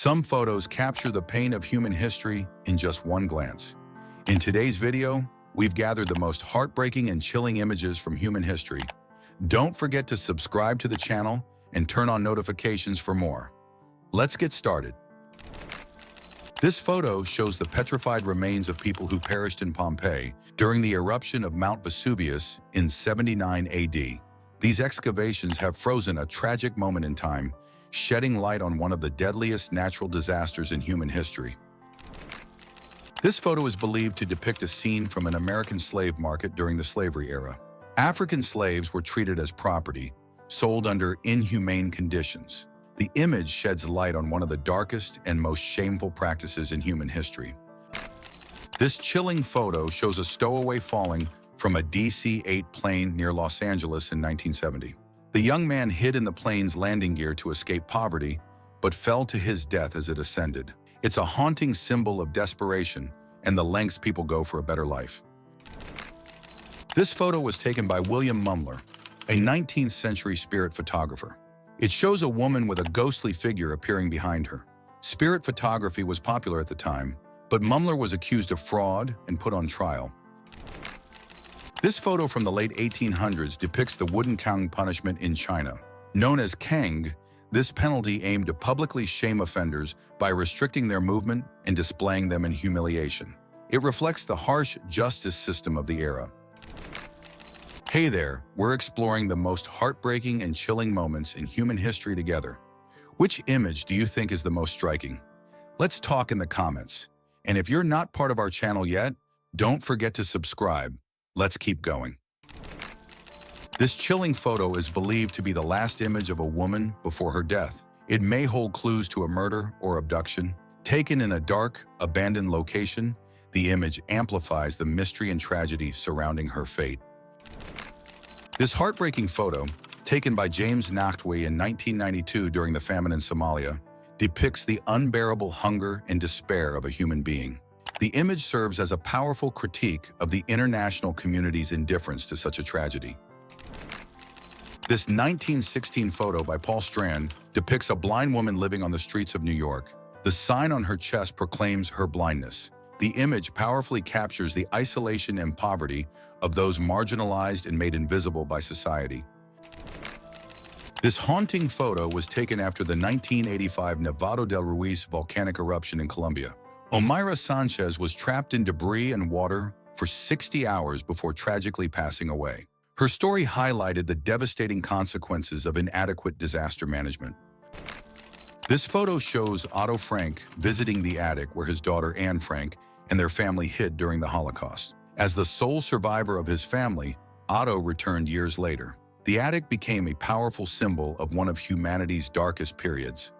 Some photos capture the pain of human history in just one glance. In today's video, we've gathered the most heartbreaking and chilling images from human history. Don't forget to subscribe to the channel and turn on notifications for more. Let's get started. This photo shows the petrified remains of people who perished in Pompeii during the eruption of Mount Vesuvius in 79 AD. These excavations have frozen a tragic moment in time, shedding light on one of the deadliest natural disasters in human history. This photo is believed to depict a scene from an American slave market during the slavery era. African slaves were treated as property, sold under inhumane conditions. The image sheds light on one of the darkest and most shameful practices in human history. This chilling photo shows a stowaway falling from a DC-8 plane near Los Angeles in 1970. The young man hid in the plane's landing gear to escape poverty, but fell to his death as it ascended. It's a haunting symbol of desperation and the lengths people go for a better life. This photo was taken by William Mumler, a 19th century spirit photographer. It shows a woman with a ghostly figure appearing behind her. Spirit photography was popular at the time, but Mumler was accused of fraud and put on trial. This photo from the late 1800s depicts the wooden kang punishment in China. Known as kang, this penalty aimed to publicly shame offenders by restricting their movement and displaying them in humiliation. It reflects the harsh justice system of the era. Hey there, we're exploring the most heartbreaking and chilling moments in human history together. Which image do you think is the most striking? Let's talk in the comments. And if you're not part of our channel yet, don't forget to subscribe. Let's keep going. This chilling photo is believed to be the last image of a woman before her death. It may hold clues to a murder or abduction. Taken in a dark, abandoned location, the image amplifies the mystery and tragedy surrounding her fate. This heartbreaking photo, taken by James Nachtwey in 1992 during the famine in Somalia, depicts the unbearable hunger and despair of a human being. The image serves as a powerful critique of the international community's indifference to such a tragedy. This 1916 photo by Paul Strand depicts a blind woman living on the streets of New York. The sign on her chest proclaims her blindness. The image powerfully captures the isolation and poverty of those marginalized and made invisible by society. This haunting photo was taken after the 1985 Nevado del Ruiz volcanic eruption in Colombia. Omaira Sanchez was trapped in debris and water for 60 hours before tragically passing away. Her story highlighted the devastating consequences of inadequate disaster management. This photo shows Otto Frank visiting the attic where his daughter Anne Frank and their family hid during the Holocaust. As the sole survivor of his family, Otto returned years later. The attic became a powerful symbol of one of humanity's darkest periods.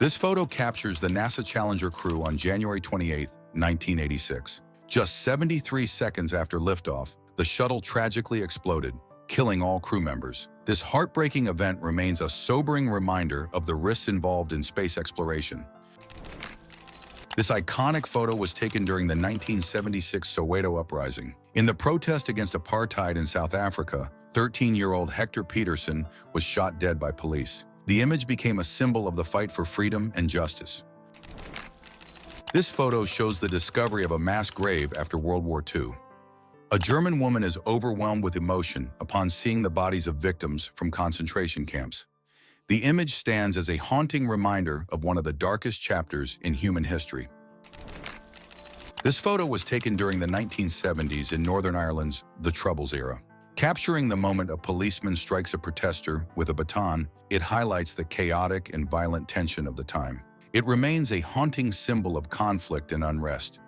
This photo captures the NASA Challenger crew on January 28, 1986. Just 73 seconds after liftoff, the shuttle tragically exploded, killing all crew members. This heartbreaking event remains a sobering reminder of the risks involved in space exploration. This iconic photo was taken during the 1976 Soweto uprising. In the protest against apartheid in South Africa, 13-year-old Hector Peterson was shot dead by police. The image became a symbol of the fight for freedom and justice. This photo shows the discovery of a mass grave after World War II. A German woman is overwhelmed with emotion upon seeing the bodies of victims from concentration camps. The image stands as a haunting reminder of one of the darkest chapters in human history. This photo was taken during the 1970s in Northern Ireland's The Troubles era. Capturing the moment a policeman strikes a protester with a baton, it highlights the chaotic and violent tension of the time. It remains a haunting symbol of conflict and unrest.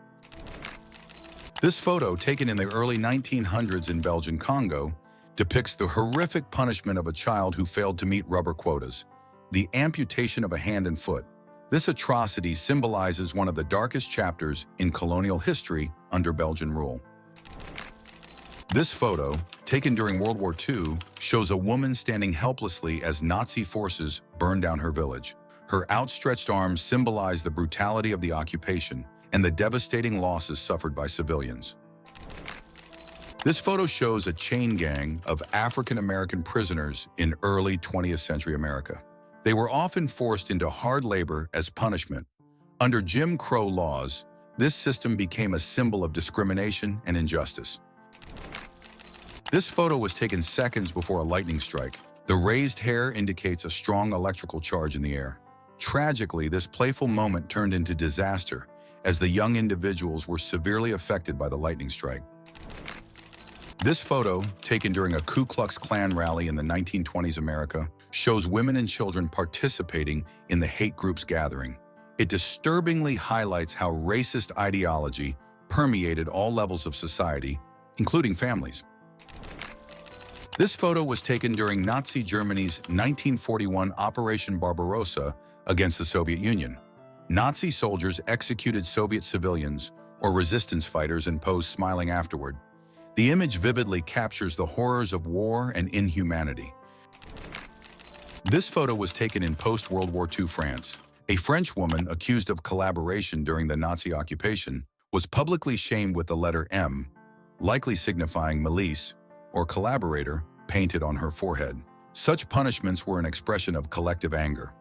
This photo, taken in the early 1900s in Belgian Congo, depicts the horrific punishment of a child who failed to meet rubber quotas, the amputation of a hand and foot. This atrocity symbolizes one of the darkest chapters in colonial history under Belgian rule. This photo, taken during World War II, shows a woman standing helplessly as Nazi forces burned down her village. Her outstretched arms symbolize the brutality of the occupation and the devastating losses suffered by civilians. This photo shows a chain gang of African American prisoners in early 20th century America. They were often forced into hard labor as punishment. Under Jim Crow laws, this system became a symbol of discrimination and injustice. This photo was taken seconds before a lightning strike. The raised hair indicates a strong electrical charge in the air. Tragically, this playful moment turned into disaster as the young individuals were severely affected by the lightning strike. This photo, taken during a Ku Klux Klan rally in the 1920s America, shows women and children participating in the hate group's gathering. It disturbingly highlights how racist ideology permeated all levels of society, including families. This photo was taken during Nazi Germany's 1941 Operation Barbarossa against the Soviet Union. Nazi soldiers executed Soviet civilians or resistance fighters and posed smiling afterward. The image vividly captures the horrors of war and inhumanity. This photo was taken in post-World War II France. A French woman accused of collaboration during the Nazi occupation was publicly shamed with the letter M, likely signifying malice or collaborator, painted on her forehead. Such punishments were an expression of collective anger.